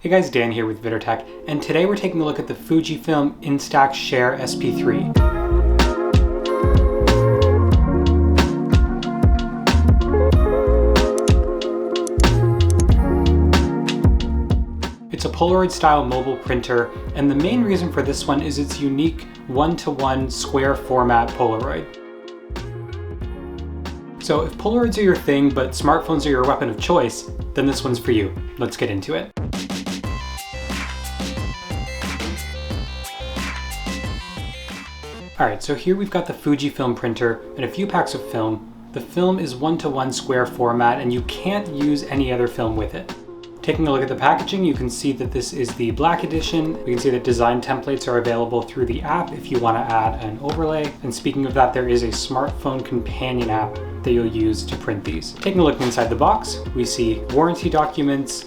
Hey guys, Dan here with VittorTech, and today we're taking a look at the Fujifilm Instax Share SP-3. It's a Polaroid-style mobile printer, and the main reason for this one is its unique one-to-one square format Polaroid. So if Polaroids are your thing, but smartphones are your weapon of choice, then this one's for you. Let's get into it. Alright, so here we've got the Fujifilm printer and a few packs of film. The film is one-to-one square format and you can't use any other film with it. Taking a look at the packaging, you can see that this is the black edition. We can see that design templates are available through the app if you want to add an overlay. And speaking of that, there is a smartphone companion app that you'll use to print these. Taking a look inside the box, we see warranty documents,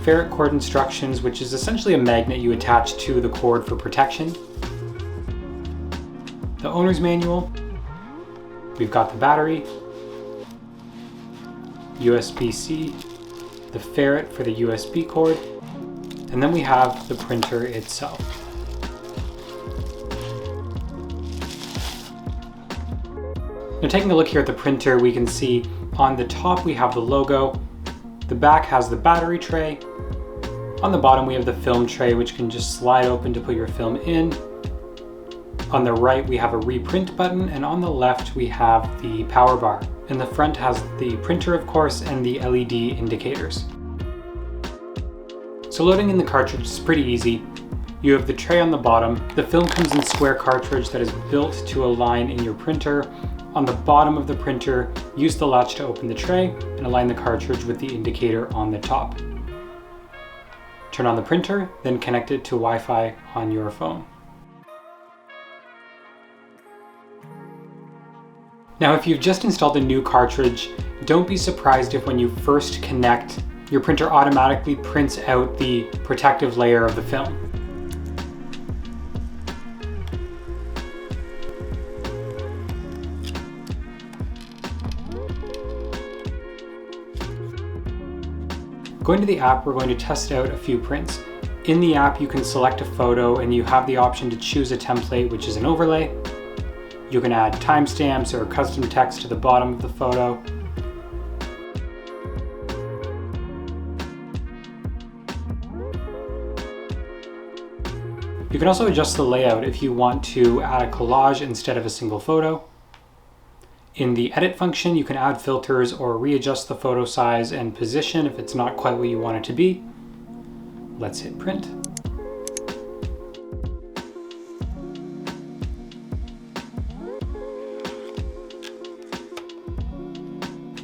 ferrite cord instructions, which is essentially a magnet you attach to the cord for protection. The owner's manual. We've got the battery, USB-C, the ferrite for the USB cord, and then we have the printer itself. Now taking a look here at the printer, we can see on the top we have the logo, the back has the battery tray, on the bottom we have the film tray which can just slide open to put your film in. On the right we have a reprint button, and on the left we have the power bar. And the front has the printer of course and the LED indicators. So loading in the cartridge is pretty easy. You have the tray on the bottom. The film comes in a square cartridge that is built to align in your printer. On the bottom of the printer, use the latch to open the tray and align the cartridge with the indicator on the top. Turn on the printer, then connect it to Wi-Fi on your phone. Now, if you've just installed a new cartridge, don't be surprised if when you first connect, your printer automatically prints out the protective layer of the film. Going to the app, we're going to test out a few prints. In the app, you can select a photo and you have the option to choose a template, which is an overlay. You can add timestamps or custom text to the bottom of the photo. You can also adjust the layout if you want to add a collage instead of a single photo. In the edit function, you can add filters or readjust the photo size and position if it's not quite what you want it to be. Let's hit print.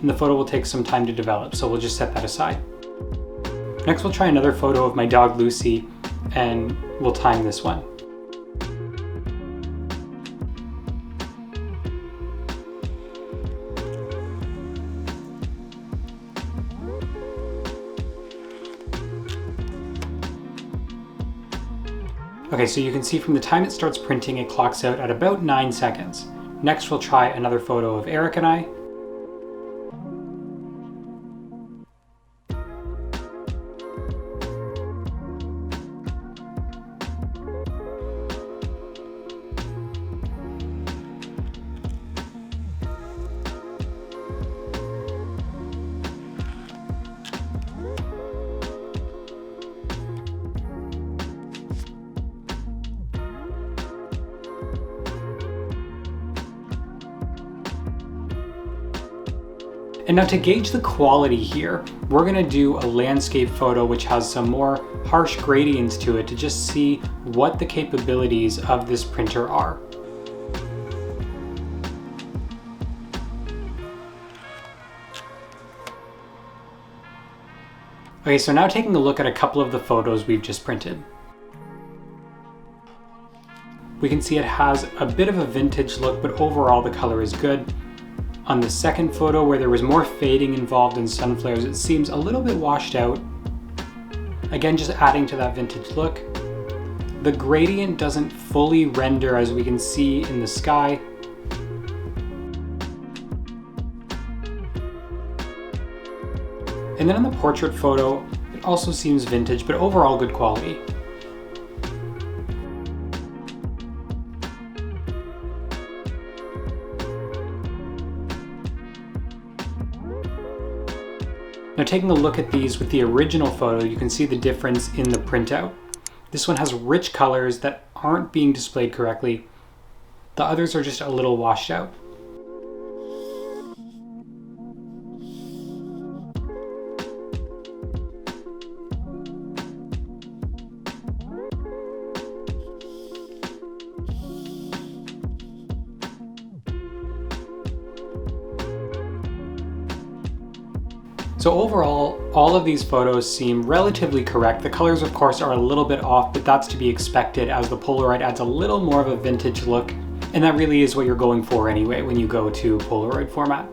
And the photo will take some time to develop, so we'll just set that aside. Next, we'll try another photo of my dog Lucy, and we'll time this one. Okay, so you can see from the time it starts printing, it clocks out at about 9 seconds. Next, we'll try another photo of Eric and I. And now to gauge the quality here, we're going to do a landscape photo which has some more harsh gradients to it to just see what the capabilities of this printer are. Okay, so now taking a look at a couple of the photos we've just printed. We can see it has a bit of a vintage look, but overall the color is good. On the second photo, where there was more fading involved in sun flares, it seems a little bit washed out. Again, just adding to that vintage look. The gradient doesn't fully render as we can see in the sky. And then on the portrait photo, it also seems vintage, but overall good quality. Now taking a look at these with the original photo, you can see the difference in the printout. This one has rich colors that aren't being displayed correctly. The others are just a little washed out. So overall, all of these photos seem relatively correct. The colors, of course, are a little bit off, but that's to be expected as the Polaroid adds a little more of a vintage look, and that really is what you're going for anyway when you go to Polaroid format.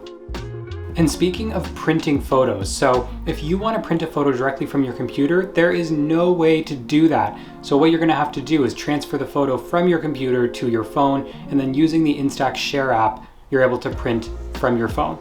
And speaking of printing photos, so if you want to print a photo directly from your computer, there is no way to do that. So what you're going to have to do is transfer the photo from your computer to your phone, and then using the Instax Share app, you're able to print from your phone.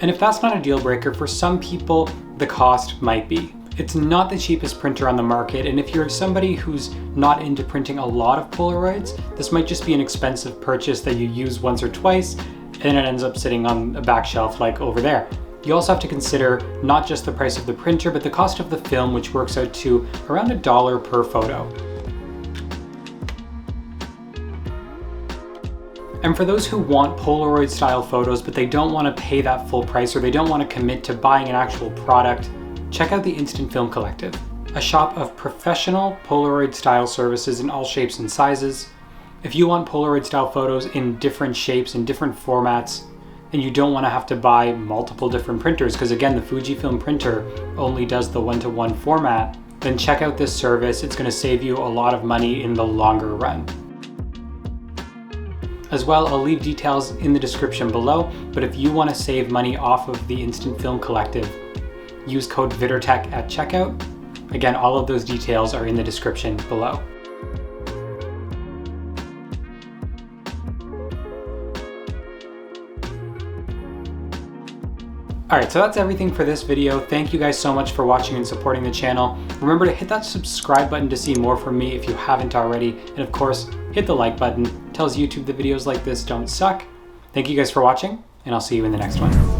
And if that's not a deal breaker, for some people, the cost might be. It's not the cheapest printer on the market, and if you're somebody who's not into printing a lot of Polaroids, this might just be an expensive purchase that you use once or twice, and it ends up sitting on a back shelf like over there. You also have to consider not just the price of the printer, but the cost of the film, which works out to around $1 per photo. And for those who want Polaroid style photos, but they don't want to pay that full price, or they don't want to commit to buying an actual product, check out the Instant Film Collective, a shop of professional Polaroid style services in all shapes and sizes. If you want Polaroid style photos in different shapes and different formats, and you don't want to have to buy multiple different printers, because again, the Fujifilm printer only does the 1:1 format, then check out this service. It's going to save you a lot of money in the longer run. As well, I'll leave details in the description below, but if you want to save money off of the Instant Film Collective, use code VittorTech at checkout. Again, all of those details are in the description below. Alright, so that's everything for this video. Thank you guys so much for watching and supporting the channel. Remember to hit that subscribe button to see more from me if you haven't already. And of course, hit the like button. It tells YouTube the videos like this don't suck. Thank you guys for watching, and I'll see you in the next one.